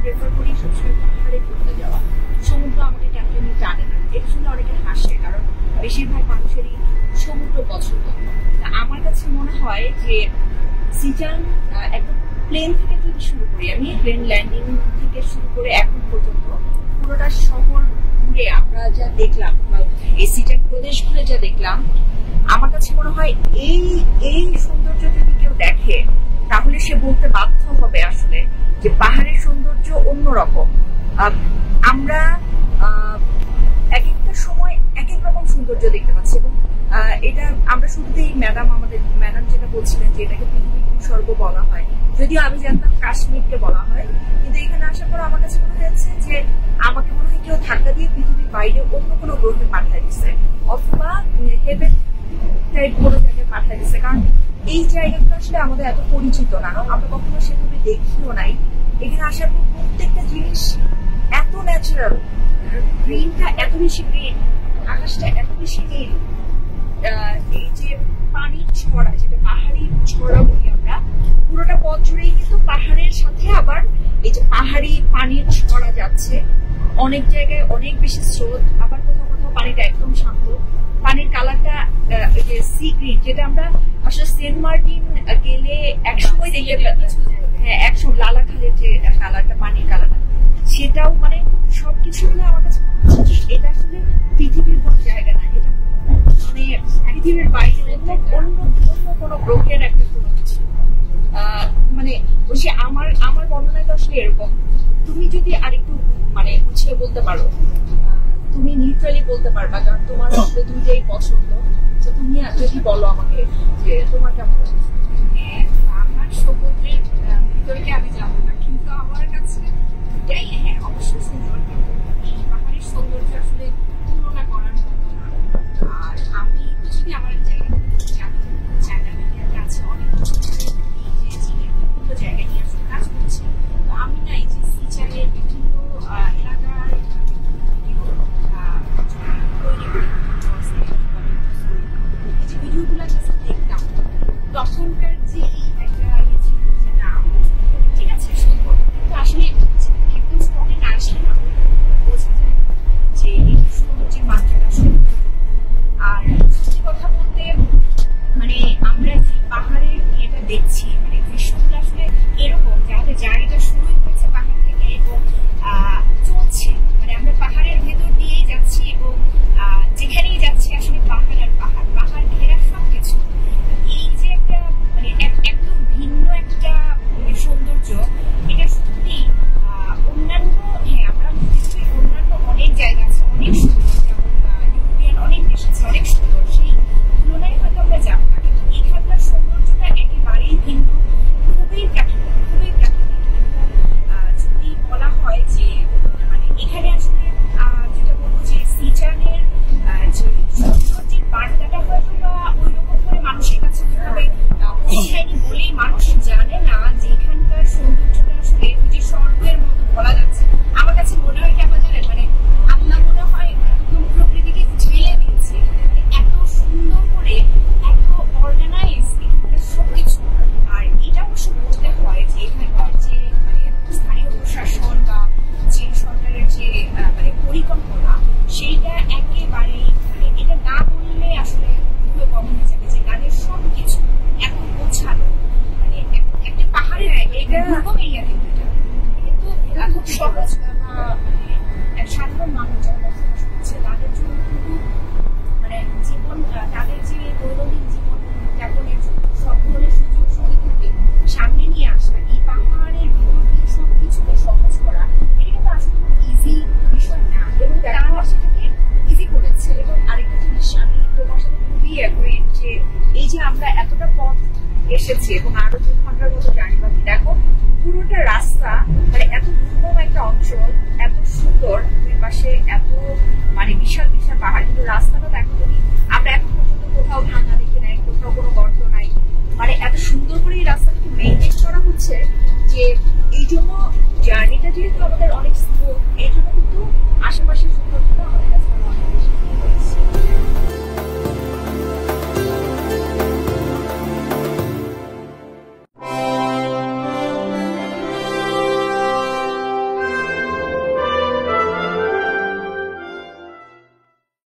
Prefer করি সবসময় পাহাড়ে ঘুরতে যাওয়া। সমুদ্র আমাকে কেন জানি টানে না। এটা শুনে অনেকে হাসে, কারণ বেশিরভাগ মানুষেরই সমুদ্র পছন্দ। আমার কাছে মনে হয় যে সিজান একদম প্লেন থেকে যদি শুরু করি, আমি প্লেন ল্যান্ডিং থেকে শুরু করে এখন পর্যন্ত পুরোটা শহর ঘুরে আমরা যা দেখলাম, এই সিজান প্রদেশ ঘুরে যা দেখলাম, আমার কাছে মনে হয় এই সৌন্দর্য যদি কেউ দেখে তাহলে সে বলতে বাধ্য হবে আসলে যে পাহাড়ের সৌন্দর্য অন্যরকম। আমরা এক একটা সময় এক এক রকম সৌন্দর্য দেখতে পাচ্ছি, এবং এটা আমরা শুরুতেই ম্যাডাম যেটা বলছিলেন যে এটাকে পৃথিবীর ভূস্বর্গ বলা হয়, যদিও আমি জানতাম কাশ্মীরকে বলা হয়, কিন্তু এখানে আসার পর আমার কাছে মনে হয়েছে যে আমাকে মনে হয় কেউ ধাক্কা দিয়ে পৃথিবীর বাইরে অন্য কোনো গ্রহে পাঠিয়ে দিচ্ছে, অথবা হেভেন টাইপ কোনো জায়গায় পাঠিয়ে দিচ্ছে। কারণ এই জায়গাগুলো আসলে আমাদের এত পরিচিত না, আমরা কখনো সেভাবে দেখিও নাই। এখানে আসার পর প্রত্যেকটা জিনিস এত ন্যাচারাল, গ্রিনটা এত বেশি গ্রিন, আকাশটা এত বেশি নীল, এই যে পানির ছড়া, যেটা পাহাড়ি ছড়া বলি আমরা, পুরোটা পথ জুড়েই কিন্তু পাহাড়ের সাথে আবার এই যে পাহাড়ি পানির ছড়া যাচ্ছে। অনেক জায়গায় অনেক বেশি স্রোত, আবার কোথাও কোথাও পানিটা একদম শান্ত। পানির কালারটা যে সি গ্রিন, যেটা আমরা আসলে সেন্ট মার্টিন গেলে একসময় দেখতে পেতাম, হ্যাঁ একসময় লালাখালের যে কালারটা, পানির কালারটা, সেটাও মানে সবকিছু মিলে আমার কাছে এটা আসলে পৃথিবীর কোনো জায়গা না, এটা মানে পৃথিবীর বাইরে অন্য কোনো গ্রহের একটা কোনো কিছু। মানে বলছি আমার বর্ণনায় তো আসলে এরকম। তুমি যদি আরেকটু মানে গুছিয়ে বলতে পারো, তুমি নিউট্রালি বলতে পারবা, কারণ তোমার আসলে দুইটাই পছন্দ, তো তুমি যদি বলো আমাকে যে তোমার কেমন লাগে। আমার সমুদ্রের ভিতরে আমি যাবো না, কিন্তু আমার কাছে হ্যাঁ অবশ্যই সুন্দর, পাহাড়ের সৌন্দর্য আসলে তুলনা করার মতো না। আর আমি যদি আমার চ্যানেল মিডিয়াতে আছে অনেক বিভিন্ন জায়গায় নিয়ে আসলে কাজ করছি, তো আমি না এই যে সিজানের বিভিন্ন এলাকার ভিডিওগুলো দেখতাম, তখনকার যে একটা ইয়ে ছিল যে না ঠিক আছে সুন্দর, কিন্তু আসলে একদম স্পটে না আসলে না বোঝা যায় যে এই সৌন্দর্যের মাত্রাটা আসলে। আর সত্যি কথা বলতে মানে আমরা যে পাহাড়ের ইয়েটা দেখছি, মানে দৃশ্যগুলো আসলে এরকম যে আমাদের জার্নিটা শুরু হয়েছে পাহাড় থেকে এবং চলছে, মানে আমরা পাহাড়ের ভেতর দিয়েই যাচ্ছি এবং যেখানেই যাচ্ছি আসলে পাহাড় আর পাহাড়, পাহাড় ঘেরা সবকিছু। এই যে একটা মানে একদম ভিন্ন একটা সৌন্দর্য, এটা সত্যি অন্যান্য, হ্যাঁ আমরা পৃথিবীর অন্যান্য অনেক জায়গা আছে অনেক সুন্দর, যেমন ইউরোপিয়ান অনেক দেশ আছে অনেক সুন্দর, সেই তুলনায় হয়তো আমরা যাবো না, কিন্তু এখানকার সৌন্দর্যটা একেবারেই ভিন্ন, খুবই প্রাকৃতিক, খুবই প্রাকৃতিক। এবং যদি বলা হয় যে মানে এখানে আসলে যেটা বলবো যে সিজানের যে সৌন্দর্যের বার্তাটা হয়তো বা ওই রকম করে মানুষের কাছে ওইভাবে পৌঁছায়নি বলেই মানুষ জানে না যে এখানকার সৌন্দর্যটা আসলে ওই যে স্বর্গের মতো বলা যাচ্ছে। আমার কাছে মনে হয় কেমন জানেন, মানে আল্লাহ মনে হয় একদম প্রকৃতিকে ঝেলে দিয়েছে, মানে এত সুন্দর করে এত অর্গানাইজ এখানকার সবকিছু। আর এটা অবশ্য বলতে হয় যে এখানকার যে মানে স্থানীয় প্রশাসন বা যে সরকারের যে মানে পরিকল্পনা, সেইটা একেবারেই মানে এটা না বললে আসলে কম হয়ে যাবে যে তাদের সবকিছু এত গোছানো, মানে একটা পাহাড়ের এটা দুর্গম এরিয়া, কিন্তু খুব সহজ সাধারণ মানুষ যারা বসবাস করছে তাদের জন্য কিন্তু মানে জীবন, তাদের যে দৈনন্দিন জীবন যাপনের জন্য সব ধরনের সুযোগ সুবিধাকে সামনে নিয়ে আসা, এই পাহাড়ের ভিতর দিয়ে সবকিছুকে সহজ করা, এটা কিন্তু আসলে খুব ইজি বিষয় না, এবং তারা সেটাকে ইজি করেছে। এবং আরেকটা জিনিস আমি তোমার সাথে খুবই অ্যাগ্রি যে এই যে আমরা এতটা পথ এসেছি এবং আরো 2 ঘন্টার মতো জার্নি বাকি, দেখো পুরোটা রাস্তা মানে এত দুর্গম একটা অঞ্চল, এত সুন্দর, দুই পাশে এত মানে বিশাল বিশাল পাহাড়, কিন্তু রাস্তাটা দেখো তুমি, আমরা এখন পর্যন্ত কোথাও ভাঙা দেখি নাই, কোথাও কোনো গর্ত নাই, মানে এত সুন্দর করে এই রাস্তাটাকে মেইনটেইন করা হচ্ছে যে এই জন্য জার্নিটা যেহেতু আমাদের অনেক স্মুথ